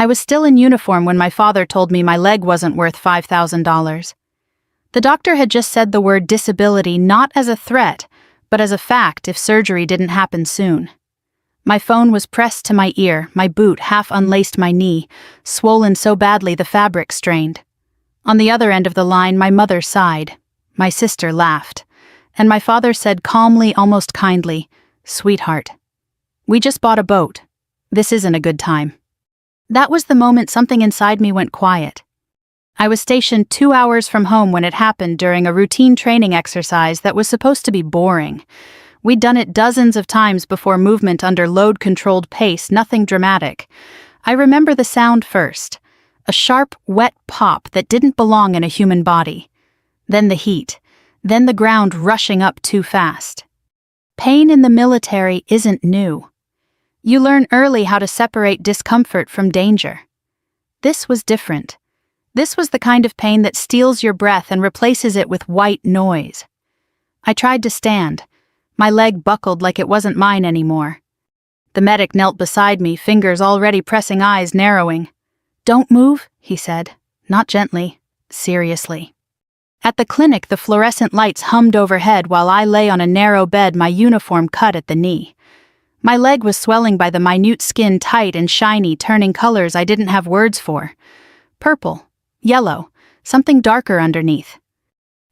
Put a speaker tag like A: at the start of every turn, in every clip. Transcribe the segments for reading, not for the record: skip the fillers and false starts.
A: I was still in uniform when my father told me my leg wasn't worth $5,000. The doctor had just said the word disability not as a threat, but as a fact if surgery didn't happen soon. My phone was pressed to my ear, my boot half unlaced my knee, swollen so badly the fabric strained. On the other end of the line, my mother sighed. My sister laughed. And my father said calmly, almost kindly, "Sweetheart, we just bought a boat. This isn't a good time." That was the moment something inside me went quiet. I was stationed 2 hours from home when it happened during a routine training exercise that was supposed to be boring. We'd done it dozens of times before movement under load-controlled pace, nothing dramatic. I remember the sound first, a sharp, wet pop that didn't belong in a human body. Then the heat, then the ground rushing up too fast. Pain in the military isn't new. You learn early how to separate discomfort from danger. This was different. This was the kind of pain that steals your breath and replaces it with white noise. I tried to stand. My leg buckled like it wasn't mine anymore. The medic knelt beside me, fingers already pressing, eyes narrowing. "Don't move," he said, not gently, seriously. At the clinic, the fluorescent lights hummed overhead while I lay on a narrow bed, my uniform cut at the knee. My leg was swelling by the minute skin, tight and shiny, turning colors I didn't have words for. Purple. Yellow, something darker underneath.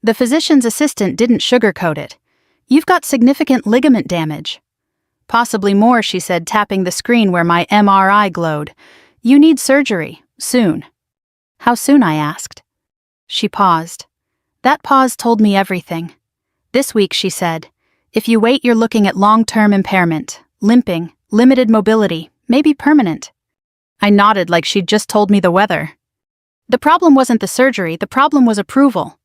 A: The physician's assistant didn't sugarcoat it. "You've got significant ligament damage." "Possibly more," she said, tapping the screen where my MRI glowed. "You need surgery, soon." "How soon?" I asked. She paused. That pause told me everything. "This week," she said. "If you wait, you're looking at long-term impairment, limping, limited mobility, maybe permanent." I nodded like she'd just told me the weather. The problem wasn't the surgery, the problem was approval.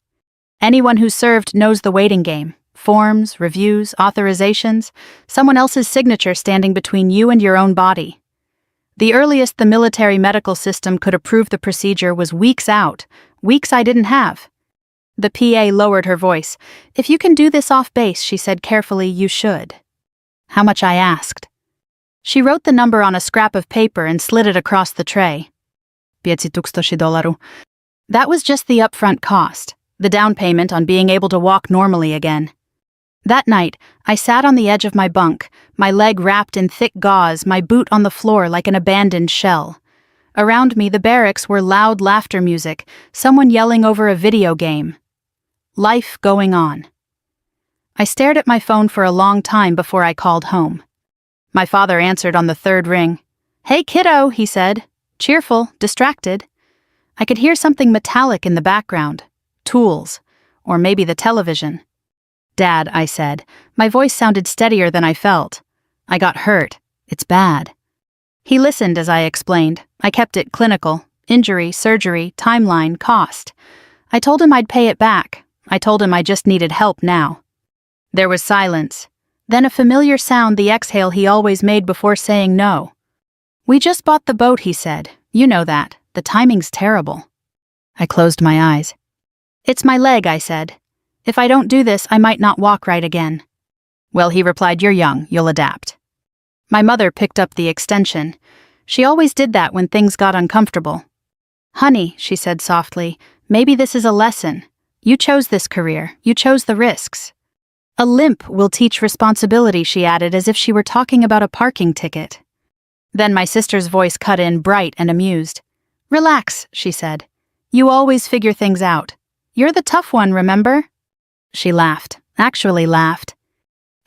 A: Anyone who served knows the waiting game. Forms, reviews, authorizations, someone else's signature standing between you and your own body. The earliest the military medical system could approve the procedure was weeks out, weeks I didn't have. The PA lowered her voice. "If you can do this off base," she said carefully, "you should." How much? I asked. She wrote the number on a scrap of paper and slid it across the tray. $500. That was just the upfront cost, the down payment on being able to walk normally again. That night, I sat on the edge of my bunk, my leg wrapped in thick gauze, my boot on the floor like an abandoned shell. Around me, the barracks were loud laughter music, someone yelling over a video game. Life going on. I stared at my phone for a long time before I called home. My father answered on the third ring. "Hey, kiddo," he said. Cheerful, distracted. I could hear something metallic in the background. Tools. Or maybe the television. "Dad," I said. My voice sounded steadier than I felt. "I got hurt. It's bad." He listened as I explained. I kept it clinical. Injury, surgery, timeline, cost. I told him I'd pay it back. I told him I just needed help now. There was silence. Then a familiar sound, the exhale he always made before saying no. "We just bought the boat," he said. "You know that. The timing's terrible." I closed my eyes. "It's my leg," I said. "If I don't do this, I might not walk right again." "Well," he replied, "you're young. You'll adapt." My mother picked up the extension. She always did that when things got uncomfortable. "Honey," she said softly, "maybe this is a lesson. You chose this career. You chose the risks. A limp will teach responsibility," she added, as if she were talking about a parking ticket. Then my sister's voice cut in, bright and amused. "Relax," she said. "You always figure things out. You're the tough one, remember?" She laughed, actually laughed.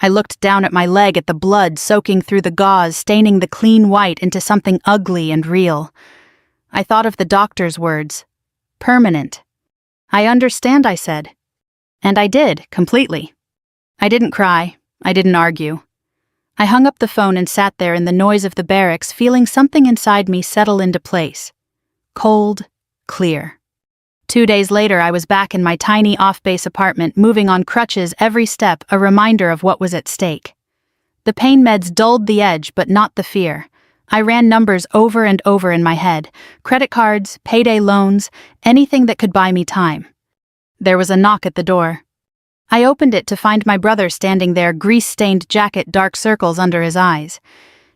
A: I looked down at my leg, at the blood soaking through the gauze, staining the clean white into something ugly and real. I thought of the doctor's words. Permanent. "I understand," I said. And I did, completely. I didn't cry. I didn't argue. I hung up the phone and sat there in the noise of the barracks, feeling something inside me settle into place. Cold, clear. 2 days later, I was back in my tiny off-base apartment, moving on crutches every step, a reminder of what was at stake. The pain meds dulled the edge, but not the fear. I ran numbers over and over in my head. Credit cards, payday loans, anything that could buy me time. There was a knock at the door. I opened it to find my brother standing there, grease-stained jacket, dark circles under his eyes.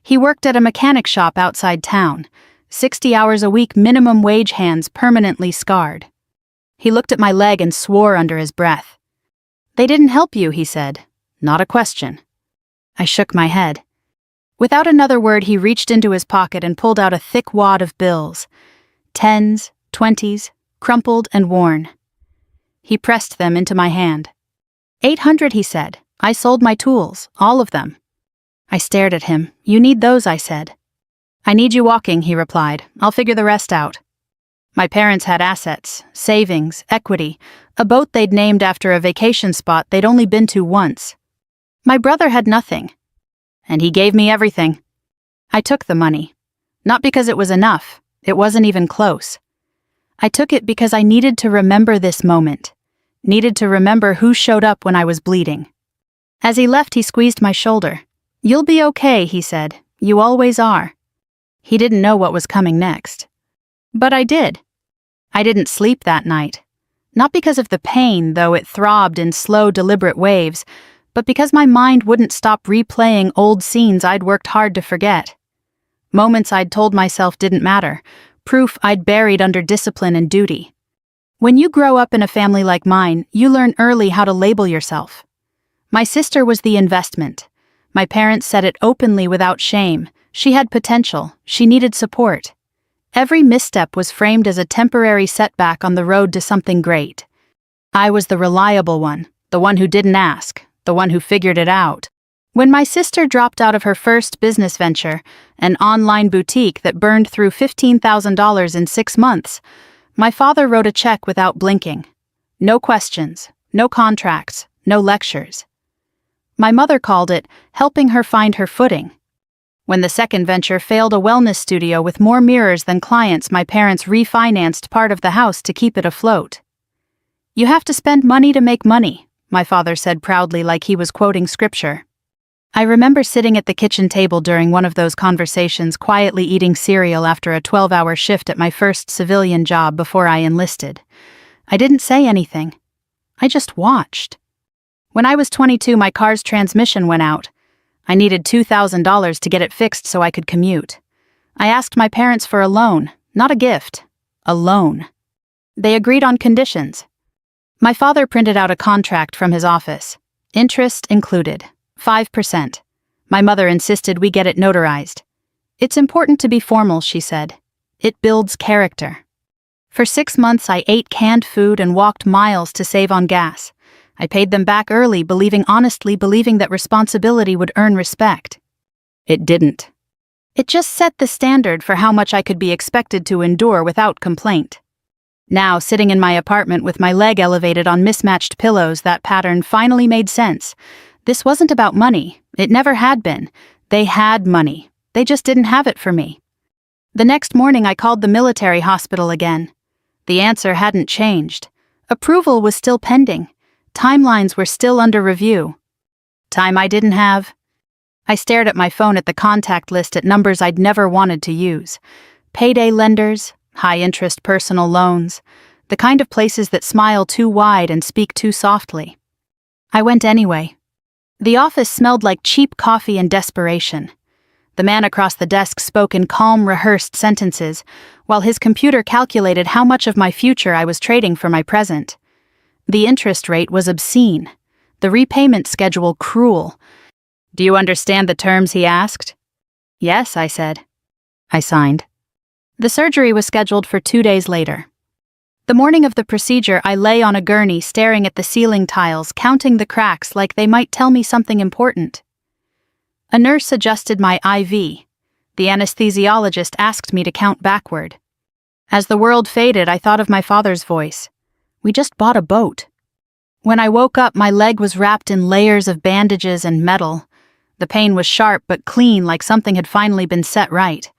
A: He worked at a mechanic shop outside town. 60 hours a week minimum wage hands permanently scarred. He looked at my leg and swore under his breath. "They didn't help you," he said. "Not a question." I shook my head. Without another word, he reached into his pocket and pulled out a thick wad of bills. 10s, 20s, crumpled and worn. He pressed them into my hand. 800, he said. "I sold my tools, all of them." I stared at him. "You need those," I said. "I need you walking," he replied. "I'll figure the rest out." My parents had assets, savings, equity, a boat they'd named after a vacation spot they'd only been to once. My brother had nothing. And he gave me everything. I took the money. Not because it was enough. It wasn't even close. I took it because I needed to remember this moment. Needed to remember who showed up when I was bleeding. As he left, he squeezed my shoulder. "You'll be okay," he said. "You always are." He didn't know what was coming next. But I did. I didn't sleep that night. Not because of the pain, though it throbbed in slow, deliberate waves, but because my mind wouldn't stop replaying old scenes I'd worked hard to forget. Moments I'd told myself didn't matter, proof I'd buried under discipline and duty. When you grow up in a family like mine, you learn early how to label yourself. My sister was the investment. My parents said it openly without shame. She had potential. She needed support. Every misstep was framed as a temporary setback on the road to something great. I was the reliable one, the one who didn't ask, the one who figured it out. When my sister dropped out of her first business venture, an online boutique that burned through $15,000 in 6 months, my father wrote a check without blinking. No questions, no contracts, no lectures. My mother called it helping her find her footing. When the second venture failed a wellness studio with more mirrors than clients, my parents refinanced part of the house to keep it afloat. "You have to spend money to make money," my father said proudly, like he was quoting scripture. I remember sitting at the kitchen table during one of those conversations, quietly eating cereal after a 12-hour shift at my first civilian job before I enlisted. I didn't say anything. I just watched. When I was 22, my car's transmission went out. I needed $2,000 to get it fixed so I could commute. I asked my parents for a loan, not a gift, a loan. They agreed on conditions. My father printed out a contract from his office. Interest included, 5%. My mother insisted we get it notarized. "It's important to be formal," she said. "It builds character." For 6 months, I ate canned food and walked miles to save on gas. I paid them back early, honestly believing that responsibility would earn respect. It didn't. It just set the standard for how much I could be expected to endure without complaint. Now, sitting in my apartment with my leg elevated on mismatched pillows, that pattern finally made sense. This wasn't about money. It never had been. They had money. They just didn't have it for me. The next morning, I called the military hospital again. The answer hadn't changed. Approval was still pending. Timelines were still under review. Time I didn't have. I stared at my phone at the contact list at numbers I'd never wanted to use. Payday lenders, high-interest personal loans, the kind of places that smile too wide and speak too softly. I went anyway. The office smelled like cheap coffee and desperation. The man across the desk spoke in calm, rehearsed sentences, while his computer calculated how much of my future I was trading for my present. The interest rate was obscene. The repayment schedule cruel. "Do you understand the terms?" he asked. "Yes," I said. I signed. The surgery was scheduled for 2 days later. The morning of the procedure, I lay on a gurney staring at the ceiling tiles, counting the cracks like they might tell me something important. A nurse adjusted my IV. The anesthesiologist asked me to count backward. As the world faded, I thought of my father's voice. We just bought a boat. When I woke up, my leg was wrapped in layers of bandages and metal. The pain was sharp but clean, like something had finally been set right.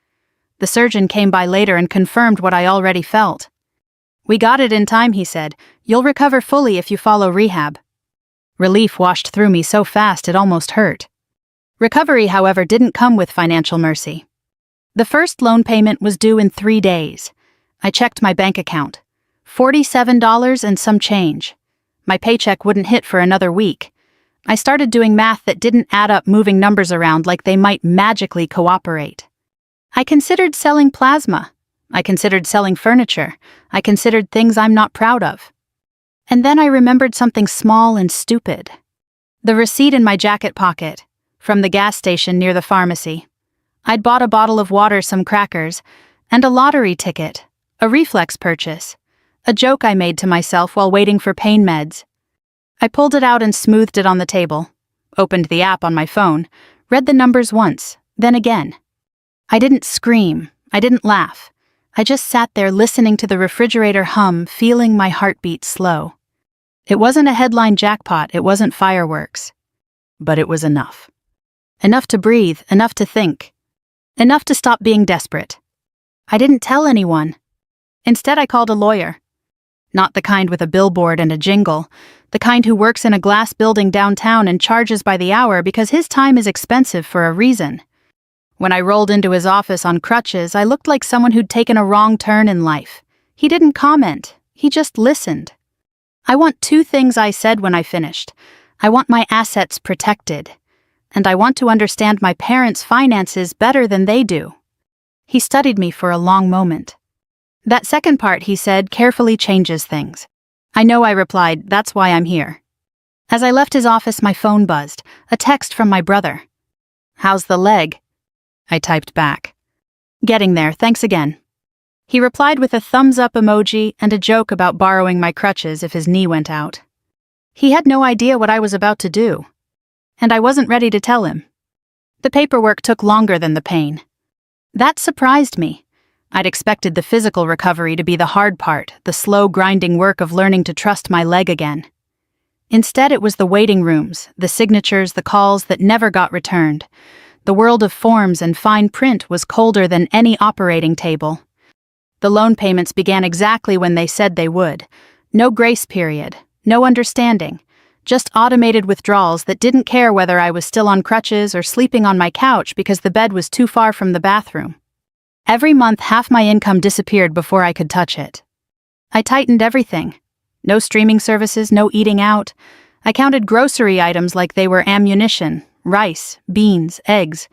A: The surgeon came by later and confirmed what I already felt. "We got it in time," he said. "You'll recover fully if you follow rehab." Relief washed through me so fast it almost hurt. Recovery, however, didn't come with financial mercy. The first loan payment was due in 3 days. I checked my bank account. $47 and some change. My paycheck wouldn't hit for another week. I started doing math that didn't add up, moving numbers around like they might magically cooperate. I considered selling plasma. I considered selling furniture. I considered things I'm not proud of. And then I remembered something small and stupid. The receipt in my jacket pocket, from the gas station near the pharmacy. I'd bought a bottle of water, some crackers, and a lottery ticket, a reflex purchase, a joke I made to myself while waiting for pain meds. I pulled it out and smoothed it on the table, opened the app on my phone, read the numbers once, then again. I didn't scream, I didn't laugh. I just sat there listening to the refrigerator hum, feeling my heartbeat slow. It wasn't a headline jackpot, it wasn't fireworks. But it was enough. Enough to breathe, enough to think. Enough to stop being desperate. I didn't tell anyone. Instead, I called a lawyer. Not the kind with a billboard and a jingle, the kind who works in a glass building downtown and charges by the hour because his time is expensive for a reason. When I rolled into his office on crutches, I looked like someone who'd taken a wrong turn in life. He didn't comment, he just listened. I want 2 things, I said when I finished. I want my assets protected. And I want to understand my parents' finances better than they do. He studied me for a long moment. That second part, he said, carefully changes things. I know, I replied, that's why I'm here. As I left his office, my phone buzzed, a text from my brother. How's the leg? I typed back. Getting there, thanks again. He replied with a thumbs-up emoji and a joke about borrowing my crutches if his knee went out. He had no idea what I was about to do. And I wasn't ready to tell him. The paperwork took longer than the pain. That surprised me. I'd expected the physical recovery to be the hard part, the slow grinding work of learning to trust my leg again. Instead, it was the waiting rooms, the signatures, the calls that never got returned. The world of forms and fine print was colder than any operating table. The loan payments began exactly when they said they would. No grace period, no understanding. Just automated withdrawals that didn't care whether I was still on crutches or sleeping on my couch because the bed was too far from the bathroom. Every month, half my income disappeared before I could touch it. I tightened everything. No streaming services, no eating out. I counted grocery items like they were ammunition, rice, beans, eggs.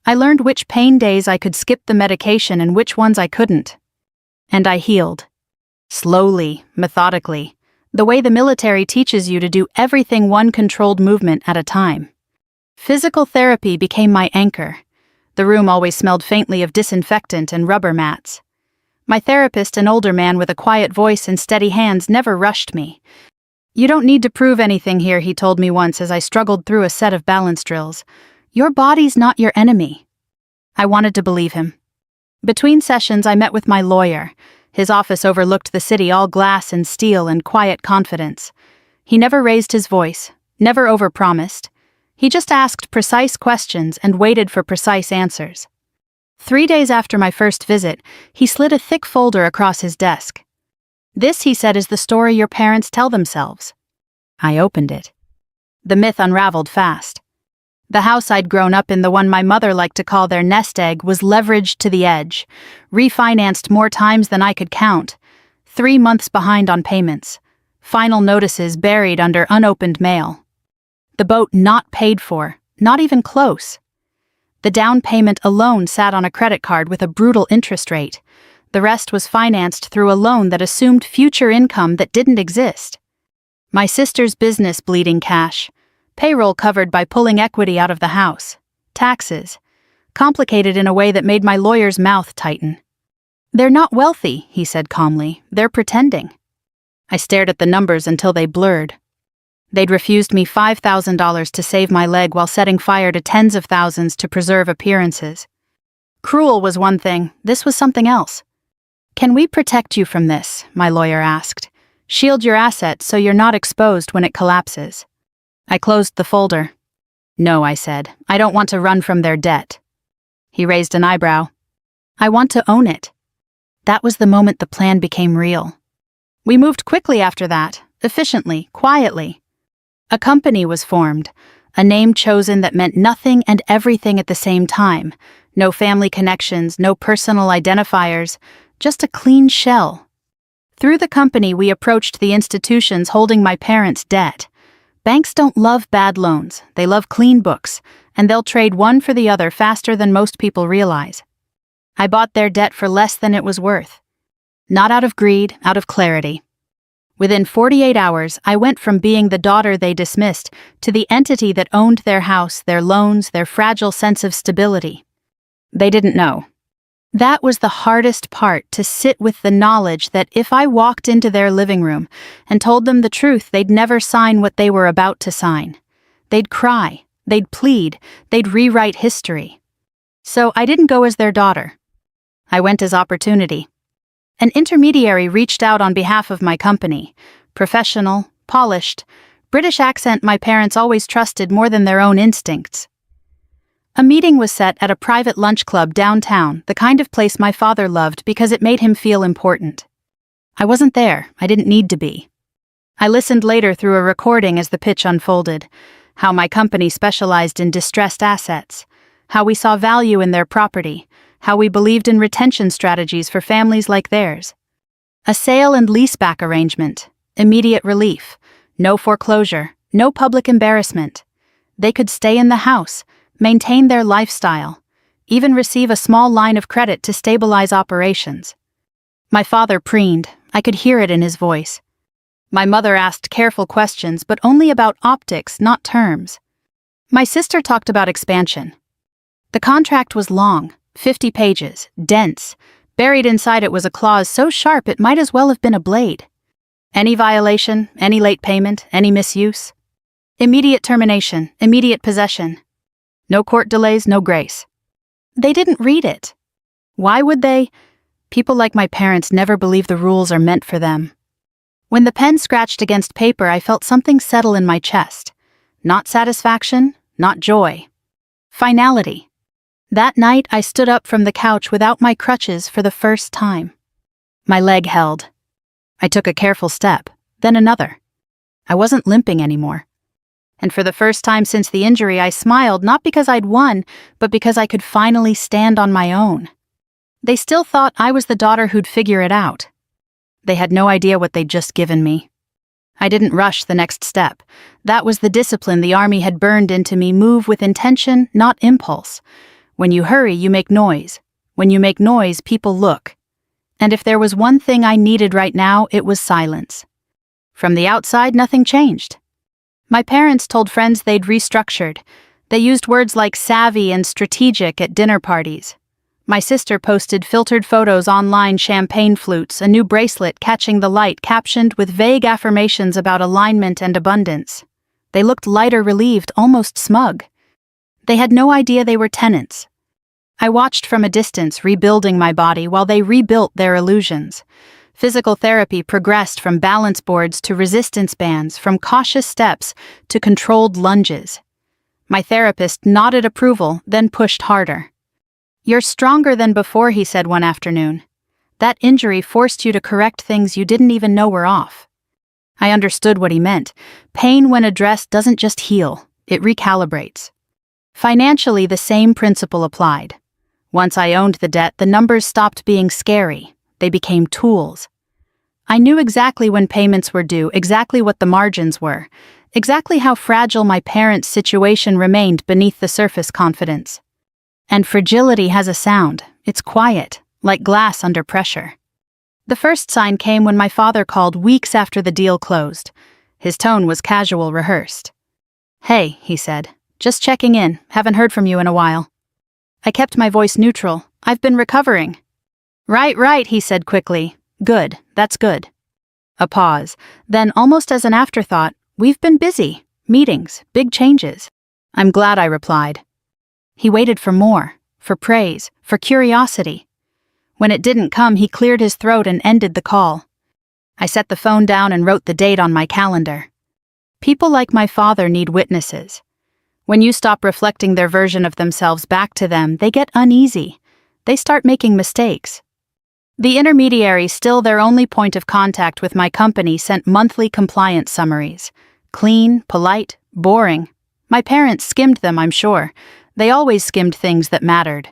A: I learned which pain days I could skip the medication and which ones I couldn't. And I healed. Slowly, methodically. The way the military teaches you to do everything one controlled movement at a time. Physical therapy became my anchor. The room always smelled faintly of disinfectant and rubber mats. My therapist, an older man with a quiet voice and steady hands, never rushed me. You don't need to prove anything here, he told me once as I struggled through a set of balance drills. Your body's not your enemy. I wanted to believe him. Between sessions, I met with my lawyer. His office overlooked the city, all glass and steel and quiet confidence. He never raised his voice, never overpromised. He just asked precise questions and waited for precise answers. 3 days after my first visit, he slid a thick folder across his desk. This, he said, is the story your parents tell themselves. I opened it. The myth unraveled fast. The house I'd grown up in, the one my mother liked to call their nest egg, was leveraged to the edge, refinanced more times than I could count, 3 months behind on payments, final notices buried under unopened mail. The boat not paid for, not even close. The down payment alone sat on a credit card with a brutal interest rate. The rest was financed through a loan that assumed future income that didn't exist. My sister's business bleeding cash. Payroll covered by pulling equity out of the house. Taxes. Complicated in a way that made my lawyer's mouth tighten. They're not wealthy, he said calmly. They're pretending. I stared at the numbers until they blurred. They'd refused me $5,000 to save my leg while setting fire to tens of thousands to preserve appearances. Cruel was one thing, this was something else. Can we protect you from this? My lawyer asked. Shield your assets so you're not exposed when it collapses. I closed the folder. No, I said, I don't want to run from their debt. He raised an eyebrow. I want to own it. That was the moment the plan became real. We moved quickly after that, efficiently, quietly. A company was formed, a name chosen that meant nothing and everything at the same time. No family connections, no personal identifiers, just a clean shell. Through the company, we approached the institutions holding my parents' debt. Banks don't love bad loans, they love clean books, and they'll trade one for the other faster than most people realize. I bought their debt for less than it was worth. Not out of greed, out of clarity. Within 48 hours, I went from being the daughter they dismissed to the entity that owned their house, their loans, their fragile sense of stability. They didn't know. That was the hardest part, to sit with the knowledge that if I walked into their living room and told them the truth, they'd never sign what they were about to sign. They'd cry, they'd plead, they'd rewrite history. So I didn't go as their daughter. I went as opportunity. An intermediary reached out on behalf of my company. Professional, polished, British accent my parents always trusted more than their own instincts. A meeting was set at a private lunch club downtown, the kind of place my father loved because it made him feel important. I wasn't there, I didn't need to be. I listened later through a recording as the pitch unfolded, how my company specialized in distressed assets, how we saw value in their property, how we believed in retention strategies for families like theirs. A sale and leaseback arrangement, immediate relief, no foreclosure, no public embarrassment. They could stay in the house, maintain their lifestyle, even receive a small line of credit to stabilize operations. My father preened, I could hear it in his voice. My mother asked careful questions, but only about optics, not terms. My sister talked about expansion. The contract was long, 50 pages, dense. Buried inside it was a clause so sharp it might as well have been a blade. Any violation, any late payment, any misuse. Immediate termination, immediate possession. No court delays, no grace. They didn't read it. Why would they? People like my parents never believe the rules are meant for them. When the pen scratched against paper, I felt something settle in my chest. Not satisfaction, not joy. Finality. That night, I stood up from the couch without my crutches for the first time. My leg held. I took a careful step, then another. I wasn't limping anymore. And for the first time since the injury, I smiled, not because I'd won, but because I could finally stand on my own. They still thought I was the daughter who'd figure it out. They had no idea what they'd just given me. I didn't rush the next step. That was the discipline the army had burned into me. Move with intention, not impulse. When you hurry, you make noise. When you make noise, people look. And if there was one thing I needed right now, it was silence. From the outside, nothing changed. My parents told friends they'd restructured. They used words like savvy and strategic at dinner parties. My sister posted filtered photos online, champagne flutes, a new bracelet catching the light captioned with vague affirmations about alignment and abundance. They looked lighter, relieved, almost smug. They had no idea they were tenants. I watched from a distance, rebuilding my body while they rebuilt their illusions. Physical therapy progressed from balance boards to resistance bands, from cautious steps to controlled lunges. My therapist nodded approval, then pushed harder. "You're stronger than before," he said one afternoon. "That injury forced you to correct things you didn't even know were off." I understood what he meant. Pain, when addressed, doesn't just heal, it recalibrates. Financially, the same principle applied. Once I owned the debt, the numbers stopped being scary. They became tools. I knew exactly when payments were due, exactly what the margins were, exactly how fragile my parents' situation remained beneath the surface confidence. And fragility has a sound. It's quiet, like glass under pressure. The first sign came when my father called weeks after the deal closed. His tone was casual, rehearsed. "Hey," he said. "Just checking in. Haven't heard from you in a while." I kept my voice neutral. "I've been recovering." Right, he said quickly. "Good, that's good." A pause. Then, almost as an afterthought, "We've been busy. Meetings, big changes." "I'm glad," I replied. He waited for more, for praise, for curiosity. When it didn't come, he cleared his throat and ended the call. I set the phone down and wrote the date on my calendar. People like my father need witnesses. When you stop reflecting their version of themselves back to them, they get uneasy. They start making mistakes. The intermediary, still their only point of contact with my company, sent monthly compliance summaries. Clean, polite, boring. My parents skimmed them, I'm sure. They always skimmed things that mattered.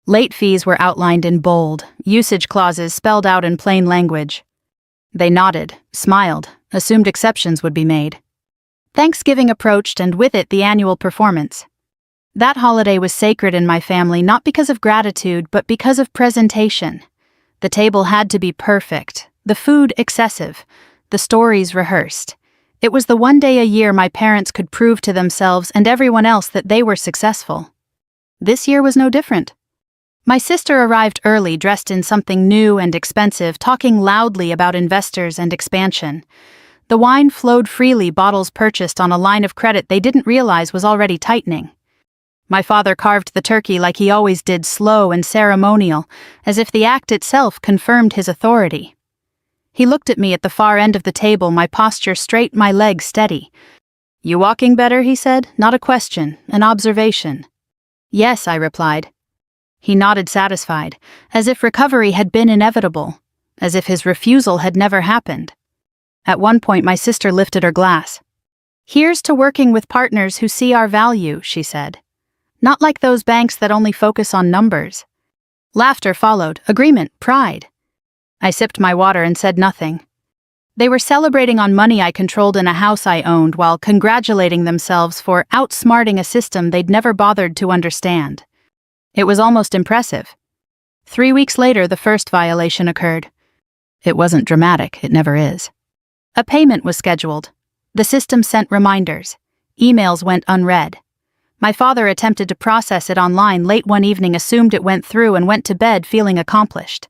A: Late fees were outlined in bold, usage clauses spelled out in plain language. They nodded, smiled, assumed exceptions would be made. Thanksgiving approached, and with it the annual performance. That holiday was sacred in my family not because of gratitude but because of presentation. The table had to be perfect, the food excessive, the stories rehearsed. It was the one day a year my parents could prove to themselves and everyone else that they were successful. This year was no different. My sister arrived early, dressed in something new and expensive, talking loudly about investors and expansion. The wine flowed freely, bottles purchased on a line of credit they didn't realize was already tightening. My father carved the turkey like he always did, slow and ceremonial, as if the act itself confirmed his authority. He looked at me at the far end of the table, my posture straight, my legs steady. "You walking better?" he said, not a question, an observation. "Yes," I replied. He nodded satisfied, as if recovery had been inevitable, as if his refusal had never happened. At one point my sister lifted her glass. "Here's to working with partners who see our value," she said. "Not like those banks that only focus on numbers." Laughter followed, agreement, pride. I sipped my water and said nothing. They were celebrating on money I controlled in a house I owned while congratulating themselves for outsmarting a system they'd never bothered to understand. It was almost impressive. 3 weeks later, the first violation occurred. It wasn't dramatic, it never is. A payment was scheduled. The system sent reminders. Emails went unread. My father attempted to process it online late one evening, assumed it went through, and went to bed feeling accomplished.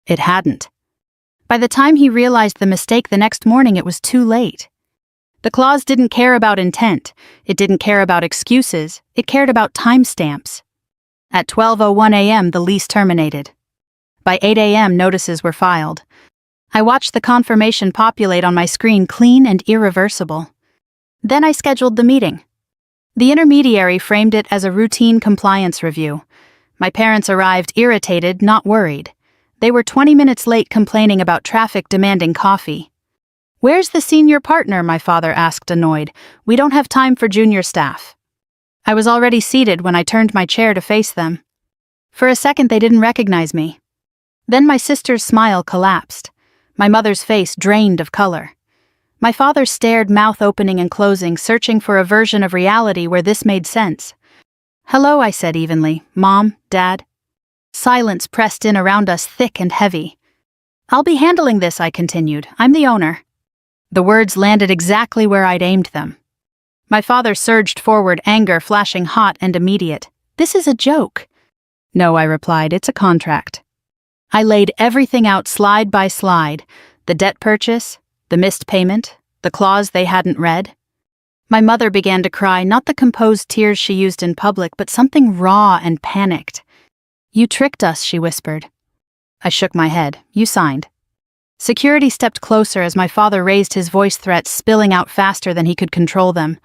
A: It hadn't. By the time he realized the mistake the next morning, it was too late. The clause didn't care about intent. It didn't care about excuses. It cared about timestamps. At 12:01 a.m., the lease terminated. By 8 a.m., notices were filed. I watched the confirmation populate on my screen, clean and irreversible. Then I scheduled the meeting. The intermediary framed it as a routine compliance review. My parents arrived irritated, not worried. They were 20 minutes late, complaining about traffic, demanding coffee. "Where's the senior partner?" my father asked, annoyed. "We don't have time for junior staff." I was already seated when I turned my chair to face them. For a second they didn't recognize me. Then my sister's smile collapsed. My mother's face drained of color. My father stared, mouth opening and closing, searching for a version of reality where this made sense. "Hello," I said evenly. "Mom, Dad." Silence pressed in around us, thick and heavy. "I'll be handling this," I continued. "I'm the owner." The words landed exactly where I'd aimed them. My father surged forward, anger flashing hot and immediate. "This is a joke." "No," I replied, "it's a contract." I laid everything out slide by slide, the debt purchase, the missed payment, the clause they hadn't read. My mother began to cry, not the composed tears she used in public, but something raw and panicked. "You tricked us," she whispered. I shook my head. "You signed." Security stepped closer as my father raised his voice, threats spilling out faster than he could control them.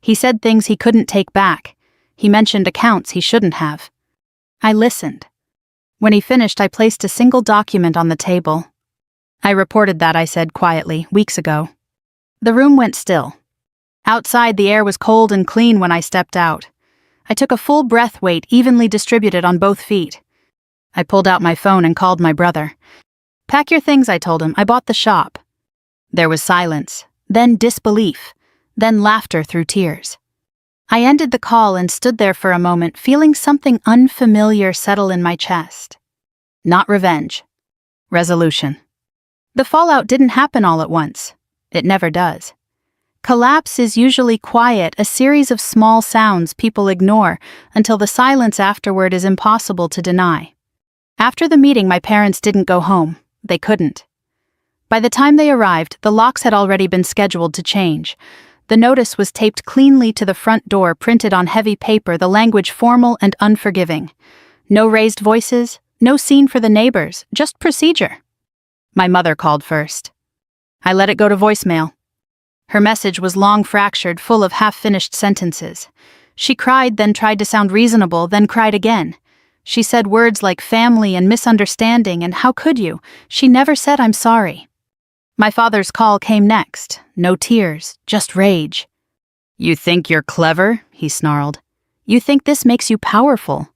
A: He said things he couldn't take back. He mentioned accounts he shouldn't have. I listened. When he finished, I placed a single document on the table. "I reported that," I said quietly, "weeks ago." The room went still. Outside, the air was cold and clean when I stepped out. I took a full breath, weight evenly distributed on both feet. I pulled out my phone and called my brother. "Pack your things," I told him. "I bought the shop." There was silence, then disbelief, then laughter through tears. I ended the call and stood there for a moment, feeling something unfamiliar settle in my chest. Not revenge. Resolution. The fallout didn't happen all at once. It never does. Collapse is usually quiet, a series of small sounds people ignore until the silence afterward is impossible to deny. After the meeting, my parents didn't go home. They couldn't. By the time they arrived, the locks had already been scheduled to change. The notice was taped cleanly to the front door, printed on heavy paper, the language formal and unforgiving. No raised voices, no scene for the neighbors, just procedure. My mother called first. I let it go to voicemail. Her message was long, fractured, full of half-finished sentences. She cried, then tried to sound reasonable, then cried again. She said words like family and misunderstanding, and how could you? She never said I'm sorry. My father's call came next. No tears, just rage. "You think you're clever?" he snarled. "You think this makes you powerful?"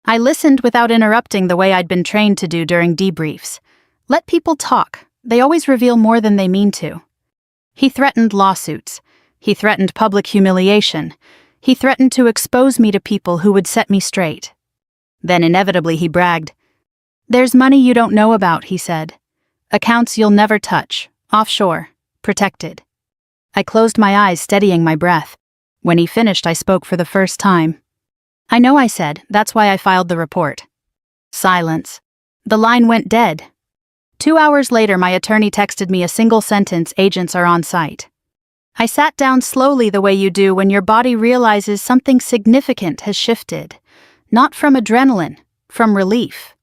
A: I listened without interrupting, the way I'd been trained to do during debriefs. Let people talk. They always reveal more than they mean to. He threatened lawsuits. He threatened public humiliation. He threatened to expose me to people who would set me straight. Then inevitably he bragged. "There's money you don't know about," he said. "Accounts you'll never touch, offshore, protected." I closed my eyes, steadying my breath. When he finished, I spoke for the first time. "I know," I said. "That's why I filed the report." Silence. The line went dead. 2 hours later, my attorney texted me a single sentence: "Agents are on site." I sat down slowly, the way you do when your body realizes something significant has shifted. Not from adrenaline, from relief.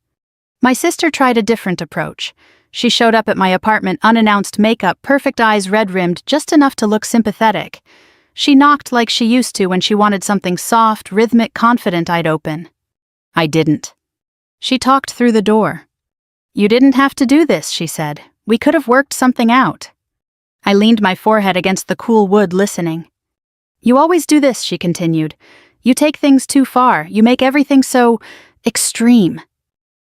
A: My sister tried a different approach. She showed up at my apartment, unannounced, makeup, perfect eyes red-rimmed, just enough to look sympathetic. She knocked like she used to when she wanted something soft, rhythmic, confident I'd open. I didn't. She talked through the door. "You didn't have to do this," she said. "We could have worked something out." I leaned my forehead against the cool wood, listening. "You always do this," she continued. "You take things too far. You make everything so extreme."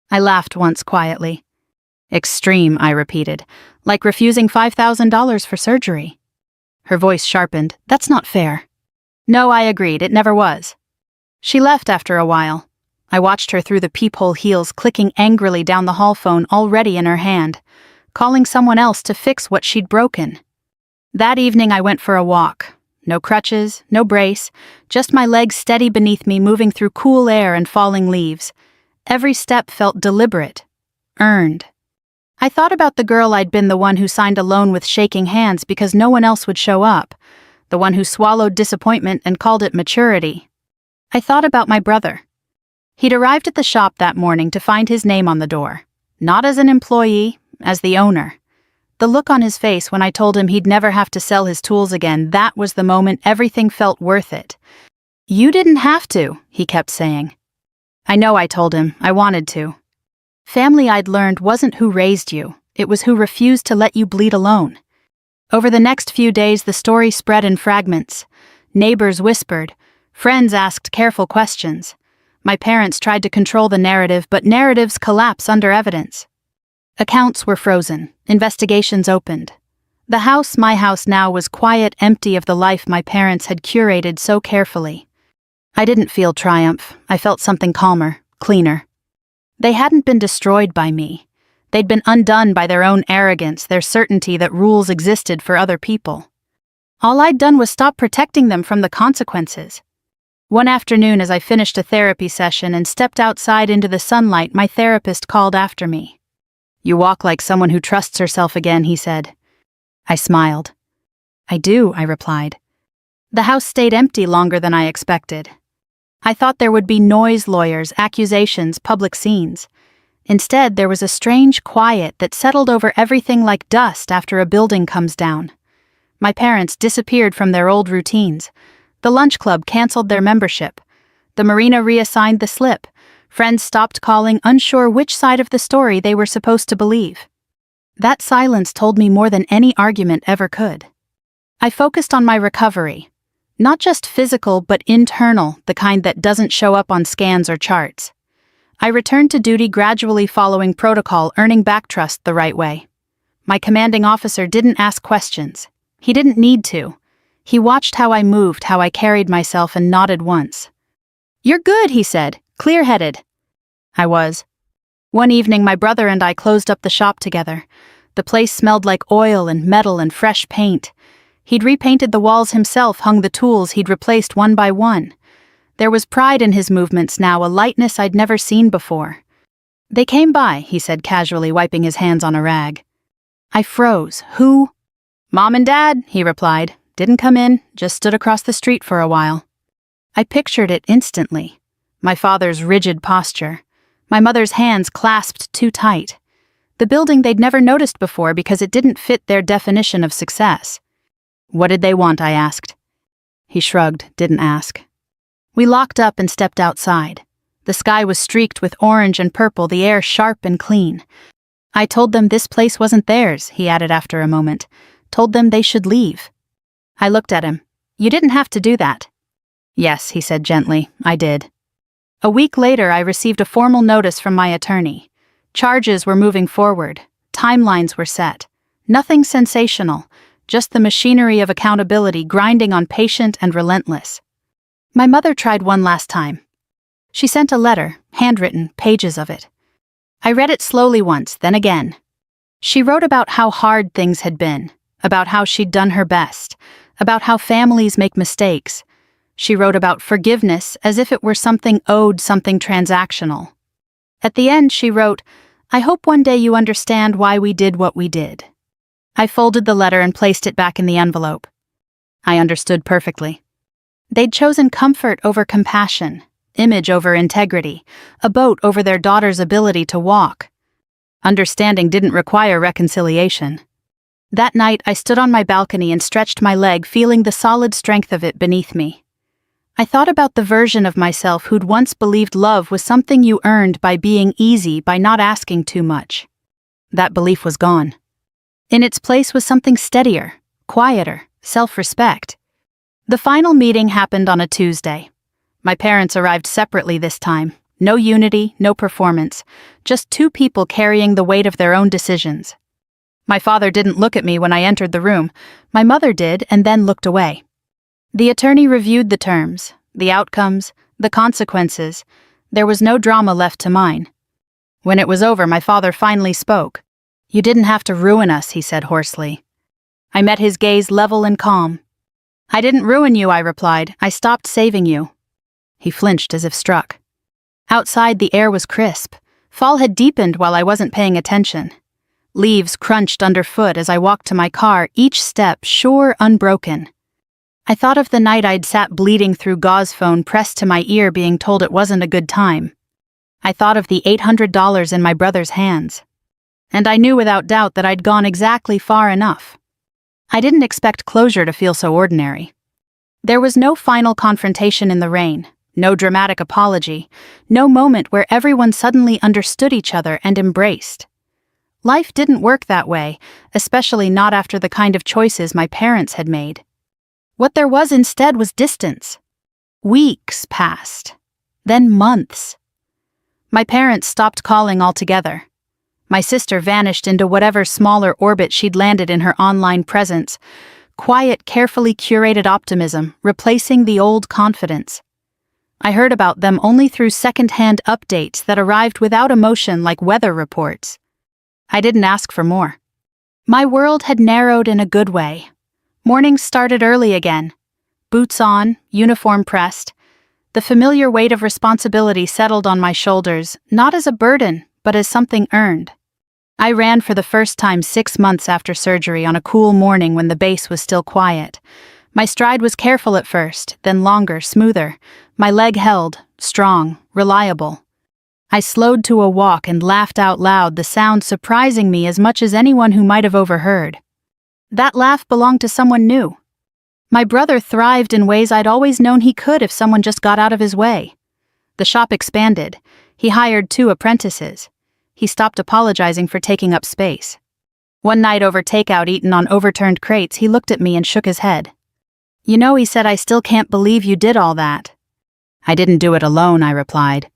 A: I laughed once quietly. "Extreme," I repeated, "like refusing $5,000 for surgery." Her voice sharpened. "That's not fair." "No," I agreed, "it never was." She left after a while. I watched her through the peephole heels, clicking angrily down the hall phone already in her hand, calling someone else to fix what she'd broken. That evening I went for a walk. No crutches, no brace, just my legs steady beneath me, moving through cool air and falling leaves. Every step felt deliberate, earned. I thought about the girl I'd been, the one who signed a loan with shaking hands because no one else would show up, the one who swallowed disappointment and called it maturity. I thought about my brother. He'd arrived at the shop that morning to find his name on the door, not as an employee, as the owner. The look on his face when I told him he'd never have to sell his tools again, that was the moment everything felt worth it. "You didn't have to," he kept saying. "I know," I told him. "I wanted to." Family, I'd learned, wasn't who raised you, it was who refused to let you bleed alone. Over the next few days, the story spread in fragments. Neighbors whispered. Friends asked careful questions. My parents tried to control the narrative, but narratives collapse under evidence. Accounts were frozen. Investigations opened. The house, my house now, was quiet, empty of the life my parents had curated so carefully. I didn't feel triumph. I felt something calmer, cleaner. They hadn't been destroyed by me. They'd been undone by their own arrogance, their certainty that rules existed for other people. All I'd done was stop protecting them from the consequences. One afternoon, as I finished a therapy session and stepped outside into the sunlight, my therapist called after me. "You walk like someone who trusts herself again," he said. I smiled. "I do," I replied. The house stayed empty longer than I expected. I thought there would be noise, lawyers, accusations, public scenes. Instead, there was a strange quiet that settled over everything like dust after a building comes down. My parents disappeared from their old routines. The lunch club canceled their membership. The marina reassigned the slip. Friends stopped calling, unsure which side of the story they were supposed to believe. That silence told me more than any argument ever could. I focused on my recovery. Not just physical, but internal, the kind that doesn't show up on scans or charts. I returned to duty, gradually following protocol, earning back trust the right way. My commanding officer didn't ask questions. He didn't need to. He watched how I moved, how I carried myself, and nodded once. "You're good," he said, clear-headed. I was. One evening, my brother and I closed up the shop together. The place smelled like oil and metal and fresh paint. He'd repainted the walls himself, hung the tools he'd replaced one by one. There was pride in his movements now, a lightness I'd never seen before. "They came by," he said casually, wiping his hands on a rag. I froze. "Who?" "Mom and Dad," he replied. "Didn't come in, just stood across the street for a while." I pictured it instantly. My father's rigid posture. My mother's hands clasped too tight. The building they'd never noticed before because it didn't fit their definition of success. "What did they want?" I asked. He shrugged, didn't ask. We locked up and stepped outside. The sky was streaked with orange and purple, the air sharp and clean. I told them this place wasn't theirs, he added after a moment. Told them they should leave. I looked at him. "You didn't have to do that." "Yes," he said gently, "I did." A week later, I received a formal notice from my attorney. Charges were moving forward. Timelines were set. Nothing sensational, just the machinery of accountability grinding on, patient and relentless. My mother tried one last time. She sent a letter, handwritten, pages of it. I read it slowly once, then again. She wrote about how hard things had been, about how she'd done her best, about how families make mistakes. She wrote about forgiveness as if it were something owed, something transactional. At the end, she wrote, "I hope one day you understand why we did what we did." I folded the letter and placed it back in the envelope. I understood perfectly. They'd chosen comfort over compassion, image over integrity, a boat over their daughter's ability to walk. Understanding didn't require reconciliation. That night, I stood on my balcony and stretched my leg, feeling the solid strength of it beneath me. I thought about the version of myself who'd once believed love was something you earned by being easy, by not asking too much. That belief was gone. In its place was something steadier, quieter, self-respect. The final meeting happened on a Tuesday. My parents arrived separately this time. No unity, no performance, just two people carrying the weight of their own decisions. My father didn't look at me when I entered the room. My mother did, and then looked away. The attorney reviewed the terms, the outcomes, the consequences. There was no drama left to mine. When it was over, my father finally spoke. "You didn't have to ruin us," he said hoarsely. I met his gaze level and calm. "I didn't ruin you," I replied. "I stopped saving you." He flinched as if struck. Outside, the air was crisp. Fall had deepened while I wasn't paying attention. Leaves crunched underfoot as I walked to my car, each step sure, unbroken. I thought of the night I'd sat bleeding through gauze phone pressed to my ear, being told it wasn't a good time. I thought of the $800 in my brother's hands. And I knew without doubt that I'd gone exactly far enough. I didn't expect closure to feel so ordinary. There was no final confrontation in the rain, no dramatic apology, no moment where everyone suddenly understood each other and embraced. Life didn't work that way, especially not after the kind of choices my parents had made. What there was instead was distance. Weeks passed, then months. My parents stopped calling altogether. My sister vanished into whatever smaller orbit she'd landed in her online presence, quiet, carefully curated optimism, replacing the old confidence. I heard about them only through second-hand updates that arrived without emotion like weather reports. I didn't ask for more. My world had narrowed in a good way. Mornings started early again. Boots on, uniform pressed. The familiar weight of responsibility settled on my shoulders, not as a burden, but as something earned. I ran for the first time 6 months after surgery on a cool morning when the base was still quiet. My stride was careful at first, then longer, smoother. My leg held, strong, reliable. I slowed to a walk and laughed out loud, the sound surprising me as much as anyone who might have overheard. That laugh belonged to someone new. My brother thrived in ways I'd always known he could if someone just got out of his way. The shop expanded. He hired 2 apprentices. He stopped apologizing for taking up space. One night over takeout eaten on overturned crates, he looked at me and shook his head. "You know," he said, "I still can't believe you did all that." "I didn't do it alone," I replied.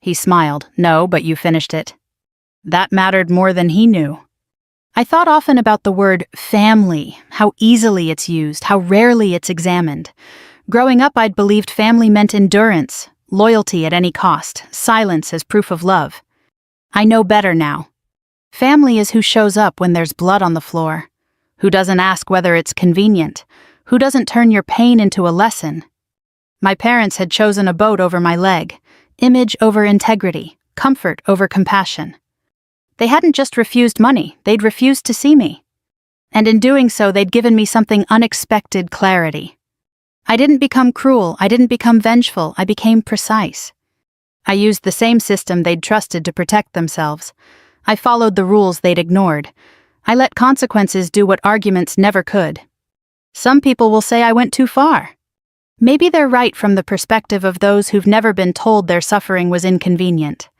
A: He smiled. "No, but you finished it." That mattered more than he knew. I thought often about the word family, how easily it's used, how rarely it's examined. Growing up, I'd believed family meant endurance, loyalty at any cost, silence as proof of love. I know better now. Family is who shows up when there's blood on the floor, who doesn't ask whether it's convenient, who doesn't turn your pain into a lesson. My parents had chosen a boat over my leg, image over integrity, comfort over compassion. They hadn't just refused money, they'd refused to see me. And in doing so, they'd given me something unexpected: clarity. I didn't become cruel, I didn't become vengeful, I became precise. I used the same system they'd trusted to protect themselves. I followed the rules they'd ignored. I let consequences do what arguments never could. Some people will say I went too far. Maybe they're right from the perspective of those who've never been told their suffering was inconvenient,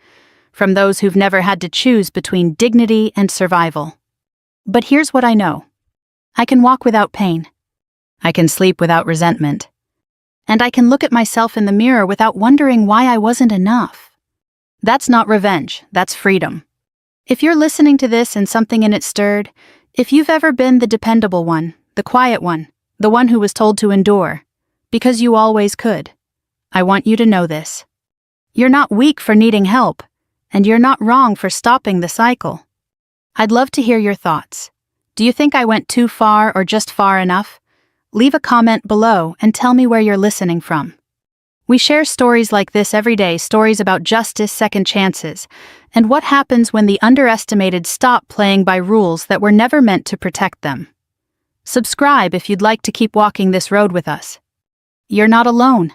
A: from those who've never had to choose between dignity and survival. But here's what I know. I can walk without pain. I can sleep without resentment. And I can look at myself in the mirror without wondering why I wasn't enough. That's not revenge, that's freedom. If you're listening to this and something in it stirred, if you've ever been the dependable one, the quiet one, the one who was told to endure, because you always could, I want you to know this. You're not weak for needing help, and you're not wrong for stopping the cycle. I'd love to hear your thoughts. Do you think I went too far or just far enough? Leave a comment below and tell me where you're listening from. We share stories like this every day, stories about justice, second chances, and what happens when the underestimated stop playing by rules that were never meant to protect them. Subscribe if you'd like to keep walking this road with us. You're not alone.